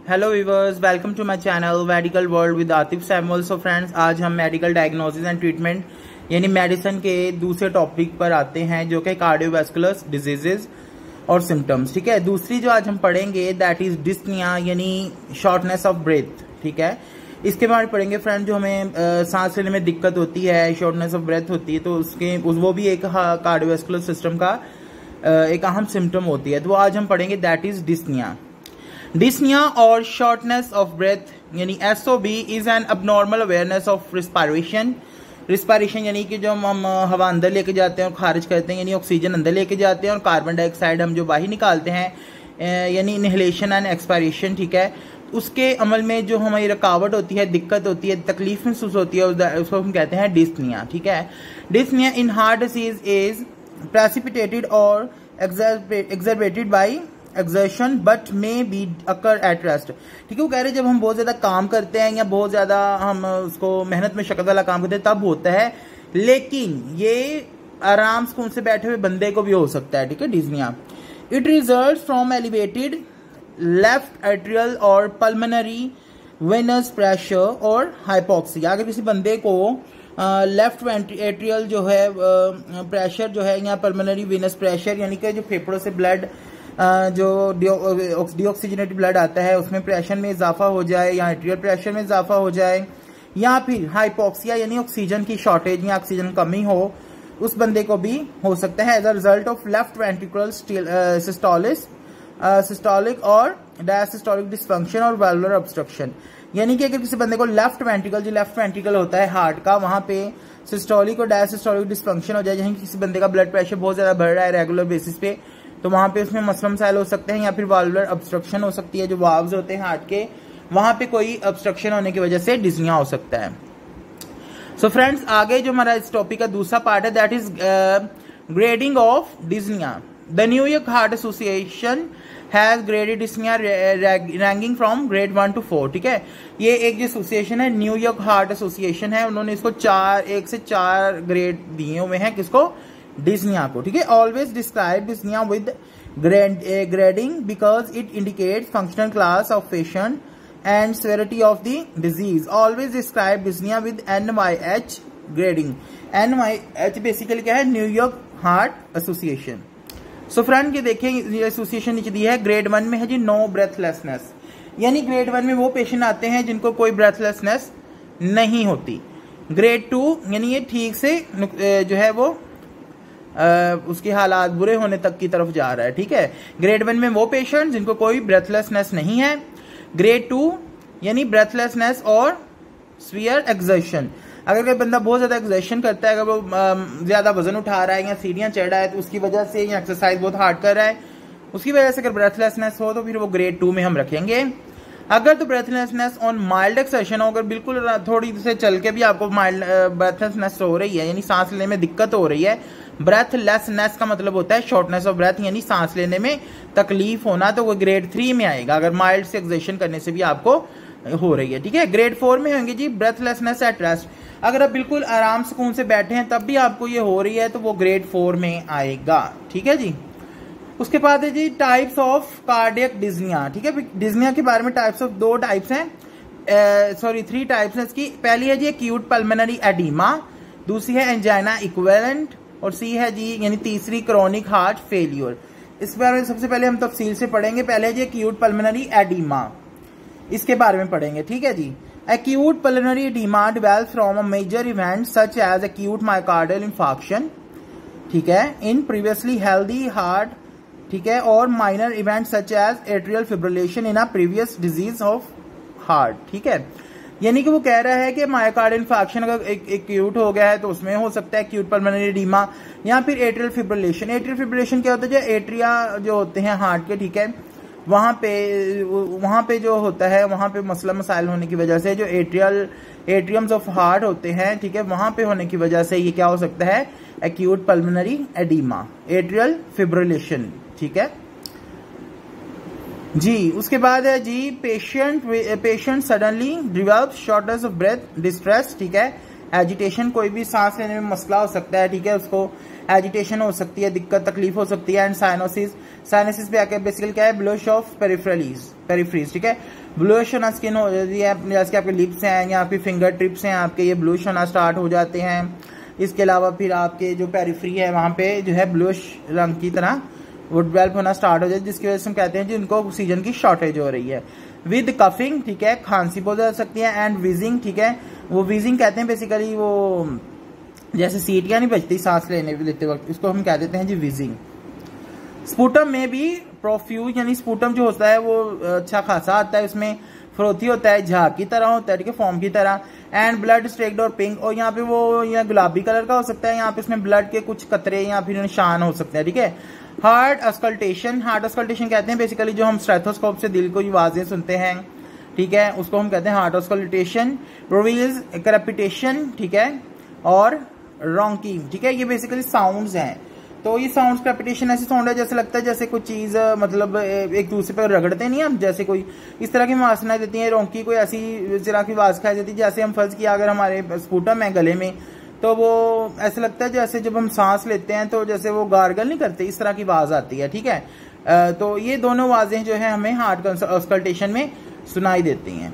Hello viewers, welcome to my channel medical world with Atif Samuel. So friends, आज हम medical diagnosis and treatment यानी medicine के दूसरे topic पर आते हैं, जो कि कार्डियोवैस्कुलर डिजीजेज और सिम्टम्स। ठीक है, दूसरी जो आज हम पढ़ेंगे दैट इज डिस्निया यानी शॉर्टनेस ऑफ ब्रेथ। ठीक है, इसके बारे में पढ़ेंगे फ्रेंड। जो हमें सांस लेने में दिक्कत होती है, शॉर्टनेस ऑफ ब्रेथ होती है, तो वो भी एक कार्डियोवैस्कुलर सिस्टम का एक अहम सिम्टम होती है। तो आज हम पढ़ेंगे दैट इज डिस्निया। डिस्निया और शॉर्टनेस ऑफ ब्रेथ यानी SOB is an abnormal awareness of respiration. Respiration यानी कि जो हम हवा अंदर लेके जाते हैं और खारिज करते हैं, यानी ऑक्सीजन अंदर लेके जाते हैं और कार्बन डाइऑक्साइड हम जो बाहर निकालते हैं, यानी इनहेलेशन एंड एक्सपायरेशन। ठीक है, उसके अमल में जो हमारी रुकावट होती है, दिक्कत होती है, तकलीफ महसूस होती है, उसको हम कहते हैं डिस्निया। ठीक है, dyspnoea in heart disease is precipitated और exacerbated by exertion but may be occur at rest. ठीक है, वो कह रहे हैं जब हम बहुत ज्यादा काम करते हैं या बहुत ज्यादा हम उसको मेहनत में शक्ल वाला काम करते हैं तब होता है, लेकिन ये आराम सुकून से बैठे हुए बंदे को भी हो सकता है। ठीक है, dyspnoea it result from elevated left atrial और पल्मोनरी वेनस प्रेशर और हाइपोक्सिया। अगर किसी बंदे को लेफ्ट एट्रियल जो है प्रेशर जो है या पल्मोनरी वेनस प्रेशर यानी कि जो फेफड़ों से ब्लड जो डीऑक्सीजनेटेड ब्लड आता है उसमें प्रेशर में इजाफा हो जाए या एट्रियल प्रेशर में इजाफा हो जाए, या फिर हाइपोक्सिया यानी ऑक्सीजन की शॉर्टेज या ऑक्सीजन कमी हो, उस बंदे को भी हो सकता है as a result of left ventricular systolic और डायसिस्टोलिक डिस्फंक्शन और वाल्वुलर ऑब्स्ट्रक्शन। यानी कि अगर किसी बंदे को लेफ्ट वेंट्रिकल होता है हार्ट का, वहां पे सिस्टोलिक और डायसिस्टोलिक डिस्फंक्शन हो जाए, जहां किसी बंदे का ब्लड प्रेशर बहुत ज्यादा बढ़ रहा है रेगुलर बेसिस पे, तो वहां पे उसमें मसला मसाइल हो सकते हैं, या फिर वाल्वुलर ऑब्स्ट्रक्शन हो सकती है। जो वाल्व्स होते हैं हार्ट के, वहां पे कोई ऑब्स्ट्रक्शन होने की वजह से डिस्निया हो सकता है। सो फ्रेंड्स, आगे जो हमारा इस टॉपिक का दूसरा पार्ट है that is grading of dyspnoea. The New York heart association has graded dyspnoea ranking from grade 1 to 4। ठीक है, ये एक जो एसोसिएशन है, न्यूयॉर्क हार्ट एसोसिएशन है, उन्होंने इसको 1 से 4 ग्रेड दिए हुए हैं किसको, डिस्निया को। ठीक है, always describe dyspnoea with grading because it indicate functional class of patient and severity of the disease. Always describe dyspnoea with NYH grading. NYH basically क्या है, New York heart association. So friend, ये देखिए ये association नीचे दी है। Grade 1 में है जी no breathlessness, यानी ग्रेड 1 में वो पेशेंट आते हैं जिनको कोई ब्रेथलेसनेस नहीं होती। ग्रेड 2 यानी ये ठीक से जो है वो उसके हालात बुरे होने तक की तरफ जा रहा है। ठीक है, ग्रेड 1 में वो पेशेंट जिनको कोई ब्रेथलेसनेस नहीं है। ग्रेड 2 यानी ब्रेथलेसनेस और स्वीयर एक्सर्शन। अगर कोई बंदा बहुत ज्यादा एक्सर्शन करता है, अगर वो ज्यादा वजन उठा रहा है या सीढ़ियां चढ़ रहा है तो उसकी वजह से, या एक्सरसाइज बहुत हार्ड कर रहा है उसकी वजह से अगर ब्रेथलेसनेस हो तो फिर वो ग्रेड 2 में हम रखेंगे। अगर तो ब्रेथलेसनेस ऑन माइल्ड एक्सर्शन हो, अगर बिल्कुल थोड़ी से चल के भी आपको माइल्ड ब्रेथलेसनेस हो रही है यानी सांस लेने में दिक्कत हो रही है, ब्रेथलेसनेस का मतलब होता है शॉर्टनेस ऑफ ब्रेथ यानी सांस लेने में तकलीफ होना, तो वो ग्रेड 3 में आएगा अगर माइल्ड से एक्सर्शन करने से भी आपको हो रही है। ठीक है, ग्रेड 4 में होंगे जी ब्रेथलेसनेस एट रेस्ट। अगर आप बिल्कुल आराम सुकून से बैठे हैं तब भी आपको ये हो रही है तो वो ग्रेड 4 में आएगा। ठीक है जी, उसके बाद है जी टाइप्स ऑफ कार्डियक डिस्निया। ठीक है, डिस्निया के बारे में टाइप्स ऑफ 3 टाइप्स हैं इसकी। पहली है जी एक्यूट पल्मोनरी एडीमा, दूसरी है एंजाइना इक्विवेलेंट, और सी है जी यानी तीसरी क्रोनिक हार्ट फेलियर। इस बारे में सबसे पहले हम तफसील से पढ़ेंगे। पहले है जी एक्यूट पल्मोनरी एडीमा, इसके बारे में पढ़ेंगे। ठीक है जी, acute pulmonary oedema develop from a major event such as acute myocardial infarction, ठीक है, इन प्रीवियसली हेल्दी हार्ट। ठीक है, और minor event such as atrial fibrillation in a previous disease of heart. ठीक है, यानी कि वो कह रहा है कि मायोकार्डियल इंफार्क्शन अगर एक्यूट हो गया है तो उसमें हो सकता है एक्यूट पल्मोनरी एडीमा, या फिर एट्रियल फिब्रिलेशन। एट्रियल फिब्रिलेशन क्या होता है, जो एट्रिया जो होते हैं हार्ट के, ठीक है, वहां पे जो होता है, वहां पे मसला मसाइल होने की वजह से जो एट्रियम्स ऑफ हार्ट होते हैं, ठीक है, वहां पे होने की वजह से ये क्या हो सकता है, acute pulmonary oedema, atrial fibrillation. ठीक है जी, उसके बाद है जी patient suddenly develop shortness of breath distress. ठीक है, एजिटेशन, कोई भी सांस लेने में मसला हो सकता है। ठीक है, उसको एजिटेशन हो सकती है, दिक्कत तकलीफ हो सकती है। एंड साइनोसिस, साइनसिस पे आके बेसिकली क्या है, ब्लूइश ऑफ पेरिफ्रीज, ठीक है। ब्लूइश होना स्किन हो जाती है, जैसे आपके लिप्स हैं या आपकी फिंगर टिप्स हैं आपके, ये ब्लूइश होना स्टार्ट हो जाते हैं। इसके अलावा फिर आपके जो पेरिफ्री है वहाँ पे जो है ब्लूइश रंग की तरह वो डेवलप होना स्टार्ट हो जाए, जिसकी वजह से हम कहते हैं जी उनको ऑक्सीजन की शॉर्टेज हो रही है। विद कफिंग, ठीक है, खांसी बहुत जा सकती है। एंड विजिंग, ठीक है, वो विजिंग कहते हैं बेसिकली वो जैसे सीटियां नहीं बचती सांस लेते वक्त, इसको हम कह देते हैं जी विजिंग। स्पूटम में भी प्रोफ्यूज, यानी स्पूटम जो होता है वो अच्छा खासा आता है, उसमें फ्रोथी होता है, झाग की तरह होता है, ठीक है, फॉर्म की तरह। एंड ब्लड स्ट्रेक्ड और पिंक, और यहाँ पे वो या गुलाबी कलर का हो सकता है, यहाँ पे इसमें ब्लड के कुछ कतरे या फिर निशान हो सकते हैं, ठीक है। हार्ट अस्कल्टेशन, हार्ट अस्कल्टेशन कहते हैं बेसिकली जो हम स्टेथोस्कोप से दिल को आवाजें सुनते हैं, ठीक है, उसको हम कहते हैं हार्ट अस्कल्टेशन। रिवील्स क्रेपिटेशन, ठीक है, और रॉन्किंग, ठीक है, ये बेसिकली साउंड्स हैं। तो ये साउंड्स क्रेपिटेशन ऐसे साउंड है जैसे लगता है जैसे कोई चीज मतलब एक दूसरे पर रगड़ते नहीं हम, जैसे कोई इस तरह की आवाज सुनाई देती है। रॉन्की कोई ऐसी तरह की आवाज खाई देती है, जैसे हम फर्ज किया अगर हमारे स्पूटम है गले में, तो वो ऐसे लगता है जैसे जब हम सांस लेते हैं तो जैसे वो गार्गल नहीं करते, इस तरह की आवाज आती है, ठीक है। तो ये दोनों आवाजें जो है हमें हार्ट अस्कल्टेशन में सुनाई देती हैं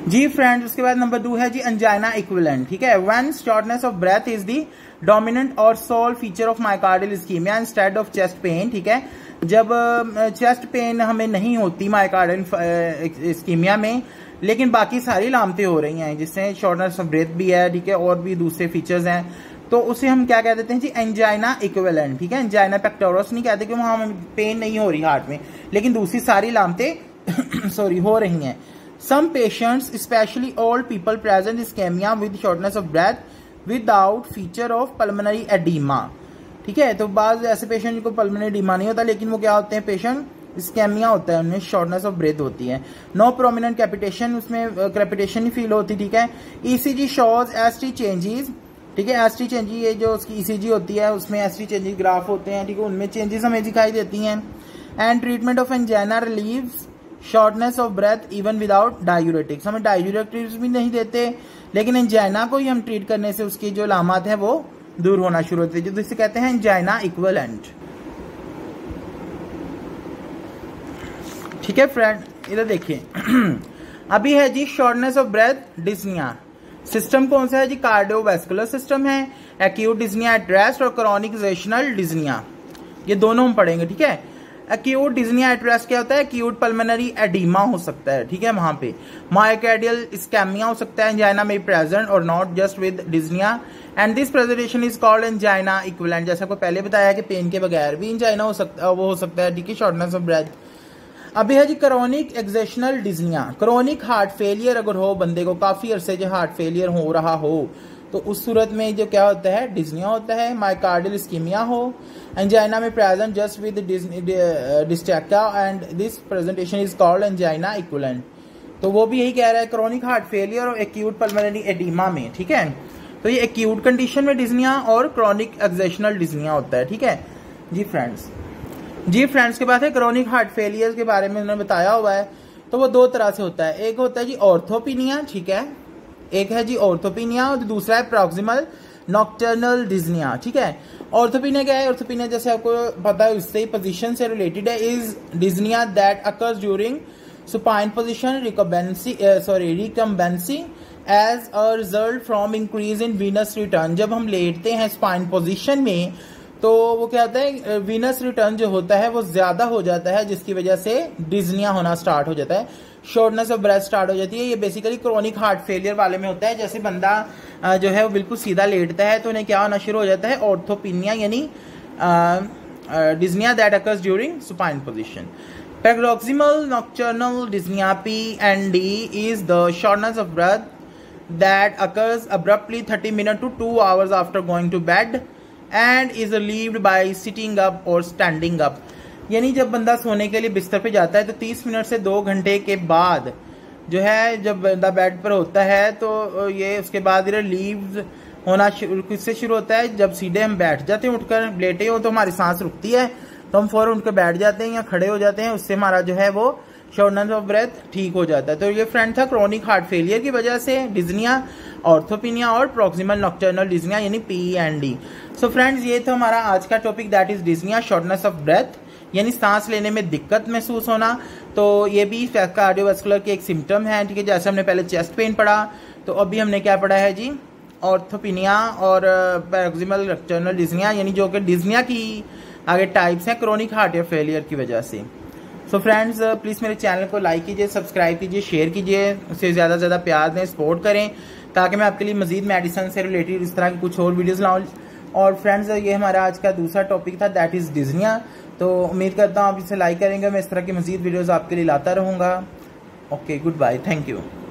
जी फ्रेंड्स। उसके बाद नंबर 2 है जी एंजाइना इक्विवेलेंट, ठीक है। When shortness of breath is the dominant और sole feature of myocardial ischaemia instead of chest pain, ठीक है। जब चेस्ट पेन हमें नहीं होती मायोकार्डियल इस्कीमिया में, लेकिन बाकी सारी लामतें हो रही हैं जिससे शॉर्टनेस ऑफ ब्रेथ भी है, ठीक है, और भी दूसरे फीचर्स हैं, तो उसे हम क्या कह देते हैं जी एंजाइना इक्विवेलेंट, ठीक है। एंजाइना पेक्टोरस नहीं कहते कि वहां हमें पेन नहीं हो रही हार्ट में, लेकिन दूसरी सारी लामतें सॉरी हो रही हैं। Some patients, especially old people, present ischemia with shortness of breath without feature of pulmonary edema, ठीक है। तो बाद ऐसे पेशेंट जिनको पल्मोनरी एडिमा नहीं होता, लेकिन वो क्या होते हैं, पेशेंट इस्केमिया होता है, उनमें शॉर्टनेस ऑफ ब्रेथ होती है। नो प्रोमिनेंट कैपिटेशन, उसमें कैपिटेशन नहीं फील होती, ठीक है। ईसीजी शोज एसटी चेंजेस, ठीक है, एसटी चेंजेस, ये जो उसकी ईसीजी होती है उसमें एसटी चेंजेस ग्राफ होते हैं, ठीक है, उनमें चेंजेस हमें दिखाई देती हैं। And treatment of angina relieves shortness of breath even without diuretics, हमें डायूरेटिक्स भी नहीं देते, लेकिन एंजाइना को ही हम ट्रीट करने से उसकी जो लामात है वो दूर होना शुरू होती है, जिसे कहते हैं एंजाइना इक्विवेलेंट, ठीक है फ्रेंड। इधर देखिए अभी है जी shortness of breath dyspnoea. System कौन सा है जी, कार्डियोवैस्कुलर सिस्टम है, एक्यूट डिस्निया एट रेस्ट और क्रॉनिक एक्सेशनल डिस्निया, ये दोनों हम पढ़ेंगे, ठीक है। एक्यूट डिस्निया एट रेस्ट क्या होता है, एक्यूट पल्मोनरी एडिमा हो सकता है, ठीक है, वहां पे मायोकार्डियल इस्केमिया हो सकता है, एंजाइना में प्रेजेंट और not just with dyspnoea, and this presentation is called angina equivalent. जैसे आपको पहले बताया कि पेन के बगैर भी एंजाइना हो सकता है, वो हो सकता है, ठीक है, शॉर्टनेस ऑफ ब्रेथ। अभी है जी chronic exertional dyspnoea. Chronic heart failure अगर हो, बंदे को काफी अरसे जो हार्ट फेलियर हो रहा हो, तो उस सूरत में जो क्या होता है, डिस्निया होता है। मायोकार्डियल इस्कीमिया हो, एंजाइना में प्रेजेंट जस्ट विद डिस्टेक्टा and this presentation is called angina equivalent. तो वो भी यही कह रहा है, क्रोनिक हार्ट फेलियर और एक्यूट पल्मोनरी एडिमा में, ठीक है। तो ये एक्यूट कंडीशन में डिस्निया और क्रोनिक एक्सेशनल डिस्निया होता है, ठीक है जी फ्रेंड्स। जी फ्रेंड्स के बाद है क्रोनिक हार्ट फेलियर के बारे में उन्होंने बताया हुआ है, तो वो दो तरह से होता है। एक होता है जी ऑर्थोपिनिया, ठीक है, एक है जी ऑर्थोपिनिया और दूसरा है प्रॉक्सिमल नॉक्टर्नल डिस्निया, ठीक है। ऑर्थोपिनिया क्या है, ऑर्थोपिनिया जैसे आपको पता है उससे पोजीशन से रिलेटेड है, is dyspnoea that occurs during supine position recumbency as a result from increase in venous return. जब हम लेटते हैं स्पाइन पोजीशन में तो वो क्या होता है, वीनस रिटर्न जो होता है वो ज्यादा हो जाता है, जिसकी वजह से डिस्निया होना स्टार्ट हो जाता है, शॉर्टनेस ऑफ ब्रेथ स्टार्ट हो जाती है। ये बेसिकली क्रोनिक हार्ट फेलियर वाले में होता है, जैसे बंदा जो है वो बिल्कुल सीधा लेटता है तो उन्हें क्या होना शुरू हो जाता है, ऑर्थोपिनिया, यानी dyspnoea that occurs during supine position. Paroxysmal nocturnal dyspnoea PND is the shortness of breath that occurs abruptly 30 minutes to 2 hours after going to bed and is relieved by sitting up or standing up। यानी जब बंदा सोने के लिए बिस्तर पे जाता है तो 30 मिनट से 2 घंटे के बाद जो है, जब बंदा बेड पर होता है तो ये उसके बाद रिलीव होना किससे शुरू होता है, जब सीधे हम बैठ जाते हैं, उठकर लेटे हो तो हमारी सांस रुकती है तो हम फौरन उठकर बैठ जाते हैं या खड़े हो जाते हैं, उससे हमारा जो है वो शॉर्टनेस ऑफ ब्रेथ ठीक हो जाता है। तो ये फ्रेंड था क्रोनिक हार्ट फेलियर की वजह से डिज्निया, ऑर्थोपिनिया और प्रॉक्सिमल नॉक्टर्नल डिज्निया यानी PEND। सो फ्रेंड्स ये था हमारा आज का topic, that is dyspnoea, shortness of breath यानी सांस लेने में दिक्कत महसूस होना। तो ये भी कार्डियोवास्कुलर की एक सिम्टम है, ठीक है। जैसे हमने पहले चेस्ट पेन पढ़ा, तो अभी हमने क्या पढ़ा है जी, ऑर्थोपिनिया और प्रॉक्सिमल नॉक्टर्नल डिज्निया, यानी जो कि डिज्निया की आगे टाइप्स हैं क्रोनिक हार्ट फेलियर की वजह से। सो फ्रेंड्स प्लीज़ मेरे चैनल को लाइक कीजिए, सब्सक्राइब कीजिए, शेयर कीजिए, उसे ज़्यादा से ज़्यादा प्यार दें, सपोर्ट करें, ताकि मैं आपके लिए मजीद मेडिसिन से रिलेटेड इस तरह की कुछ और वीडियोज़ लाऊँ। और फ्रेंड्स ये हमारा आज का दूसरा टॉपिक था, दैट इज़ डिज्निया। तो उम्मीद करता हूँ आप इसे लाइक करेंगे, मैं इस तरह की मजीद वीडियोज़ आपके लिए लाता रहूँगा। Okay, goodbye, thank you.